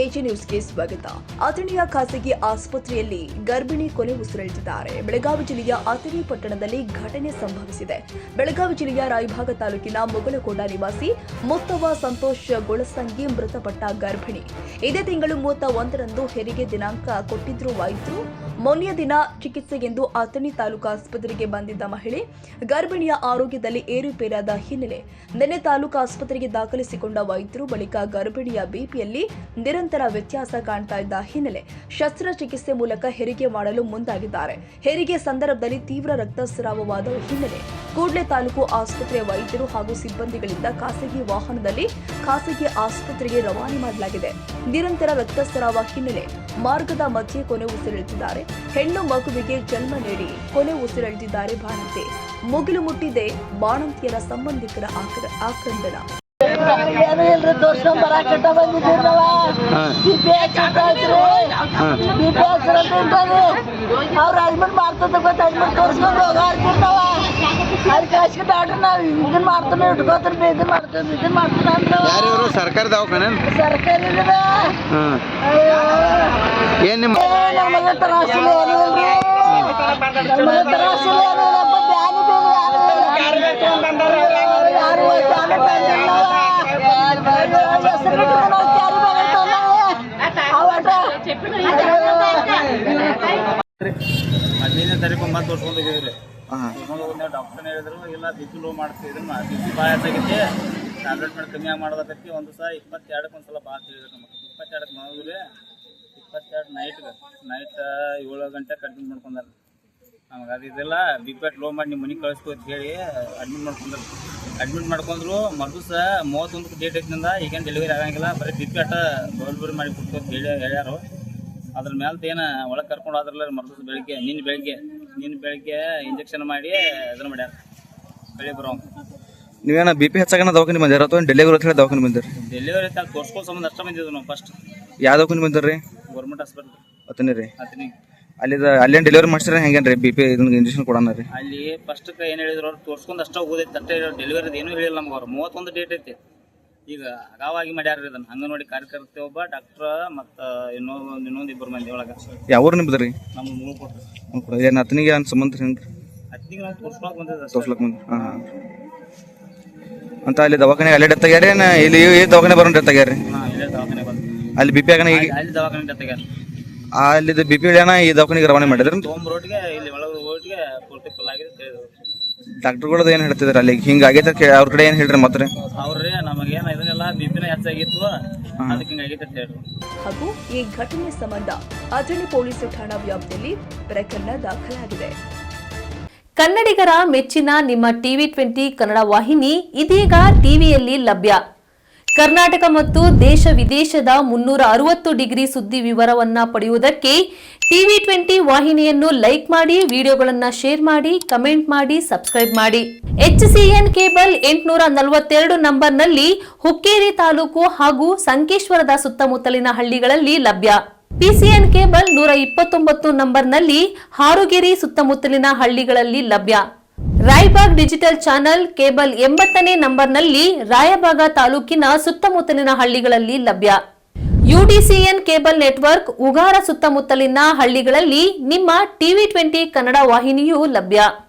AG ನ್ಯೂಸ್ಗೆ ಸ್ವಾಗತ. ಅಥಣಿಯ ಖಾಸಗಿ ಆಸ್ಪತ್ರೆಯಲ್ಲಿ ಗರ್ಭಿಣಿ ಕೊನೆ ಉಸಿರೆಳೆದಿದ್ದಾರೆ. ಬೆಳಗಾವಿ ಜಿಲ್ಲೆಯ ಅಥಣಿ ಪಟ್ಟಣದಲ್ಲಿ ಘಟನೆ ಸಂಭವಿಸಿದೆ. ಬೆಳಗಾವಿ ಜಿಲ್ಲೆಯ ರಾಯಭಾಗ ತಾಲೂಕಿನ ಮುಗಳಕೋಡ ನಿವಾಸಿ ಮುತ್ತವ್ವ ಸಂತೋಷ್ ಗೊಳಸಂಗಿ ಮೃತಪಟ್ಟ ಗರ್ಭಿಣಿ. ಇದೇ ತಿಂಗಳು 31ರಂದು ಹೆರಿಗೆ ದಿನಾಂಕ ಕೊಟ್ಟಿದ್ರು ವೈದ್ಯರು. ಮೊನ್ನೆಯ ದಿನ ಚಿಕಿತ್ಸೆಗೆಂದು ಅಥಣಿ ತಾಲೂಕು ಆಸ್ಪತ್ರೆಗೆ ಬಂದಿದ್ದ ಮಹಿಳೆ ಗರ್ಭಿಣಿಯ ಆರೋಗ್ಯದಲ್ಲಿ ಏರುಪೇರಾದ ಹಿನ್ನೆಲೆ ನಿನ್ನೆ ತಾಲೂಕು ಆಸ್ಪತ್ರೆಗೆ ದಾಖಲಿಸಿಕೊಂಡ ವೈದ್ಯರು ಬಳಿಕ ಗರ್ಭಿಣಿಯ ಬಿಪಿಯಲ್ಲಿ ನಿರಂತರ ವ್ಯತ್ಯಾಸ ಕಾಣ್ತಾ ಇದ್ದ ಹಿನ್ನೆಲೆ ಶಸ್ತ್ರಚಿಕಿತ್ಸೆ ಮೂಲಕ ಹೆರಿಗೆ ಮಾಡಲು ಮುಂದಾಗಿದ್ದಾರೆ. ಹೆರಿಗೆ ಸಂದರ್ಭದಲ್ಲಿ ತೀವ್ರ ರಕ್ತಸ್ರಾವವಾದ ಹಿನ್ನೆಲೆ ಕೂಡಲೇ ತಾಲೂಕು ಆಸ್ಪತ್ರೆಯ ವೈದ್ಯರು ಹಾಗೂ ಸಿಬ್ಬಂದಿಗಳಿಂದ ಖಾಸಗಿ ವಾಹನದಲ್ಲಿ ಖಾಸಗಿ ಆಸ್ಪತ್ರೆಗೆ ರವಾನೆ ಮಾಡಲಾಗಿದೆ. ನಿರಂತರ ರಕ್ತಸ್ರಾವ ಹಿನ್ನೆಲೆ ಮಾರ್ಗದ ಮಧ್ಯೆ ಕೊನೆ ಉಸಿರೆಳೆದಿದ್ದಾರೆ. ಹೆಣ್ಣು ಮಗುವಿಗೆ ಜನ್ಮ ನೀಡಿ ಕೊನೆ ಉಸಿರೆಳೆದಿದ್ದಾರೆ ಬಾಣಂತಿ. ಮುಗಿಲು ಮುಟ್ಟಿದೆ ಬಾಣಂತಿಯರ ಸಂಬಂಧಿಕರ ಆಕ್ರಂದನ. ತೋರ್ಸ್ಕೊಂಡ್ ಬರಾಕಟ್ಟ ಬಂದಿದ್ದೀರವ ಅವ್ರು ಅಡ್ಮಿಟ್ ಮಾಡ್ತದ ಗೊತ್ತ ಅಡ್ಮಿಟ್ ತೋರ್ಸ್ಕೊಂಡು ಹೋಗಾಡ್ತಿರ್ತಾವ ಅಲ್ಲಿ ಕಾಸಿಗೆ ಡಾಕ್ಟರ್ ನಾವು ಇದನ್ನ ಮಾಡ್ತಾನೆ ಇಟ್ಕೋತಾರೆ ಇದನ್ನ ಮಾಡ್ತೇವೆ ಇದನ್ನ ಮಾಡ್ತಾನೆ ಅಂತ ಸರ್ಕಾರಿ ದವಾಖಾನೆ ಸರ್ಕಾರಿ ಏನ್ ನಿಮ್ಮ ನಮಗೆ ತರಾಸಿಲ್ಲ ಏನಿಲ್ರಿ ನಮಗೆ ತರಾಸಿಲ್ಲ ಏನಿಲ್ಲಪ್ಪ ಬ್ಯಾನಿ ಬೇರೆ ಯಾರು ಹದಿನೈದನೇ ತಾರೀಕು ಮತ್ತೆ ತೋರ್ಸ್ಕೊಂಡು ಹೋಗಿದ್ರಿ. ಡಾಕ್ಟರ್ ಹೇಳಿದ್ರು ಇಲ್ಲ ಬಿಪಿ ಲೋ ಮಾಡ್ತಿದ್ರು, ಬಿಪಿ ಭಾಳ ಹೆಚ್ಚಾಗೈತಿ, ಟ್ಯಾಬ್ಲೆಟ್ ಮಾಡಿ ಕಮ್ಮಿ ಮಾಡೋದಕ್ಕೈತಿ. ಒಂದು ಸಲ 22ಕ್ಕೆ ಒಂದ್ಸಲ ಭಾಳ ಹೇಳಿದ್ರು. ನಮಗೆ 22ಕ್ಕೆ ಮಾಡಿದ್ರಿ. 22 ನೈಟ್ 7 ಗಂಟೆ ಅಡ್ಮಿಟ್ ಮಾಡ್ಕೊಂಡ್ರಿ. ನಮಗೆ ಅದಿದೆಲ್ಲ ಬಿಪಿ ಲೋ ಮಾಡಿ ನಿಮ್ಮ ಮನೆಗೆ ಕಳಿಸ್ತು ಅಂತ ಹೇಳಿ ಅಡ್ಮಿಟ್ ಮಾಡ್ಕೊಂಡ್ರು. ಮರು ಸಹ 31ಕ್ಕೆ ಡೇಟ್ ಐತಿನಿಂದ ಈಗೇನು ಡೆಲಿವರಿ ಆಗಂಗಿಲ್ಲ, ಬರೀ ಬಿಪಿ ಅಟ ಡೆಲಿವರಿ ಮಾಡಿ ಕೊಡ್ತು ಅಂತ ಹೇಳ್ಯಾರು. ಅದ್ರ ಮೇಲೆ ಏನು ಒಳಗೆ ಕರ್ಕೊಂಡು ಹೋದ್ರಲ್ಲ ಮರು ಬೆಳಿಗ್ಗೆ ನಿನ್ನೆ ಬೆಳಿಗ್ಗೆ ಇಂಜೆಕ್ಷನ್ ಮಾಡಿ ಇದನ್ನ ಮಾಡ್ಯಾರ ಬೆಳಿ ಬರೋ. ನೀವೇನ ಬಿ ಪಿ ಹೆಚ್ಚಾಗ ದವಾಖಾನೆ ಬಂದಿರ ಅಥವಾ ಡೆಲಿವರಿ ಹೇಳಿ ದವಾಖಾನೆ ಬಂದಿರಿ? ಡೆಲಿವರಿ ತೋರ್ಸ್ಕೊ ಸಂಬಂಧ ಅಷ್ಟೇ ಬಂದಿದ್ವಿ ನಾವು. ಫಸ್ಟ್ ಯಾವ ದವಾಖಾನೆ ಬಂದಿರಿ? ಗೌರ್ಮೆಂಟ್ ಹಾಸ್ಪಿಟಲ್ ಅತನೇ ರೀ. ಅತನಿ ಅಲ್ಲೇನು ಡೆಲಿವರಿ ಮಾಡ್ಸಿರ ಹೆಂಗೇನು ರೀ? ಬಿ ಪಿ ಇದನ್ನ ಇಂಜೆಕ್ಷನ್ ಕೊಡೋಣ ರೀ. ಅಲ್ಲಿ ಫಸ್ಟ್ಗೆ ಏನು ಹೇಳಿದ್ರು ಅವ್ರು ತೋರ್ಸ್ಕೊಂಡು ಅಷ್ಟೇ ಹೋಗೋದೈತೆ ಅಷ್ಟೇ. ಡೆಲಿವರಿ ಏನೂ ಹೇಳಿಲ್ಲ ನಮ್ಗೆ. ಅವ್ರು 31 ಡೇಟ್ ಐತಿ. ಈಗ ಅಗಾವಾಗಿ ಮಾಡ್ಯಾರ ಇದನ್ನು. ಅಂಗನವಾಡಿ ಕಾರ್ಯಕರ್ತೆ ಒಬ್ಬ, ಡಾಕ್ಟ್ರ ಮತ್ತು ಇನ್ನೊಂದು 2 ಮಂದಿ ಒಳಗೆ. ಯಾವ ಊರು ನಿಮ್ದು ರೀ? ನಮ್ಮ ಮೂರು ಕೊಟ್ಟರು. ಏನು ಅತನಿಗೆ ಏನು ಸಂಬಂಧ ಹೆಂಗೆ ರೀ? ಅತ್ತಿಗೆ ನಾವು ತೋರ್ಸ್ಕೊಳಕ್ಕೆ ಬಂದಿದ್ದೆ. ತೋರ್ಸ್ಲಕ್ಕೆ ಬಂದು ಹಾಂ ಅಂತ ಅಲ್ಲಿ ದವಾಖಾನೆ ಅಲ್ಲೇ ಡೆತ್ ಆಗ್ಯಾರ? ಇಲ್ಲಿ ಈ ದವಾಖಾನೆ ಬರೋಣ ಡೆತ್ ಆಗ್ಯಾರ ರೀ? ಹಾಂ, ಇಲ್ಲೇ ದವಾಖಾನೆ ಬಂದು ಅಲ್ಲಿ ಬಿ ಪಿ ಆಗನ ಈಗ ಅಲ್ಲಿ ದವಾಖಾನೆ ಡೆತ್ ಆಗ್ಯಾರ. ಅಲ್ಲಿದ್ದು ಬಿ ಪಿ ಇಳ್ಯಾನ ಈ ದವಾಖಾನೆಗೆ ರವಾನೆ ಮಾಡಿದ್ರಿ? ರೋಡ್ಗೆ ಇಲ್ಲಿ ಒಳಗೆ ರೋಡ್ಗೆ ಪೂರ್ತಿ ಫುಲ್ ಆಗಿದೆ ಹೇಳಿದ್ರು. ಡಾಕ್ಟರ್ಗಳದ್ದು ಏನು ಹೇಳ್ತಿದ್ರು ಅಲ್ಲಿ ಹಿಂಗೆ ಆಗೈತೆ ಅವ್ರ ಕಡೆ ಏನು ಹೇಳ್ರಿ ಮತ್ತೆ? ಅವ್ರಿ ನಮಗೇನು ಇದನ್ನೆಲ್ಲ ಬಿ ಪಿನ ಹೆಚ್ಚಾಗಿತ್ತು, ಅದಕ್ಕೆ ಹಿಂಗಾಗೈತೆ ಅಂತ ಹೇಳ್ರಿ. ಹಾಗೂ ಈ ಘಟನೆ ಸಂಬಂಧ ಅಥಣಿ ಪೊಲೀಸ್ ಠಾಣಾ ವ್ಯಾಪ್ತಿಯಲ್ಲಿ ಪ್ರಕರಣ ದಾಖಲಾಗಿದೆ. ಕನ್ನಡಿಗರ ಮೆಚ್ಚಿನ ನಿಮ್ಮ ಟಿವಿ 20 ಕನ್ನಡ ವಾಹಿನಿ ಇದೀಗ ಟಿವಿಯಲ್ಲಿ ಲಭ್ಯ. ಕರ್ನಾಟಕ ಮತ್ತು ದೇಶ ವಿದೇಶದ 360 ಡಿಗ್ರಿ ಸುದ್ದಿ ವಿವರವನ್ನ ಪಡೆಯುವುದಕ್ಕೆ ಟಿವಿ 20 ವಾಹಿನಿಯನ್ನು ಲೈಕ್ ಮಾಡಿ, ವಿಡಿಯೋಗಳನ್ನು ಶೇರ್ ಮಾಡಿ, ಕಮೆಂಟ್ ಮಾಡಿ, ಸಬ್ಸ್ಕ್ರೈಬ್ ಮಾಡಿ. HCN ಕೇಬಲ್ 842 ನಂಬರ್ನಲ್ಲಿ ಹುಕ್ಕೇರಿ ತಾಲೂಕು ಹಾಗೂ ಸಂಕೇಶ್ವರದ ಸುತ್ತಮುತ್ತಲಿನ ಹಳ್ಳಿಗಳಲ್ಲಿ ಲಭ್ಯ. PCN ಕೇಬಲ್ 129 ನಂಬರ್ನಲ್ಲಿ ಹಾರುಗೆರೆ ಸುತ್ತಮುತ್ತಲಿನ ಹಳ್ಳಿಗಳಲ್ಲಿ ಲಭ್ಯ. ರಾಯಬಾಗ್ ಡಿಜಿಟಲ್ ಚಾನೆಲ್ ಕೇಬಲ್ 80ನೇ ನಂಬರ್ನಲ್ಲಿ ರಾಯಬಾಗ ತಾಲೂಕಿನ ಸುತ್ತಮುತ್ತಲಿನ ಹಳ್ಳಿಗಳಲ್ಲಿ ಲಭ್ಯ. UDCN ಕೇಬಲ್ ನೆಟ್ವರ್ಕ್ ಉಗಾರ ಸುತ್ತಮುತ್ತಲಿನ ಹಳ್ಳಿಗಳಲ್ಲಿ ನಿಮ್ಮ ಟಿವಿ 20 ಕನ್ನಡ ವಾಹಿನಿಯೂ ಲಭ್ಯ.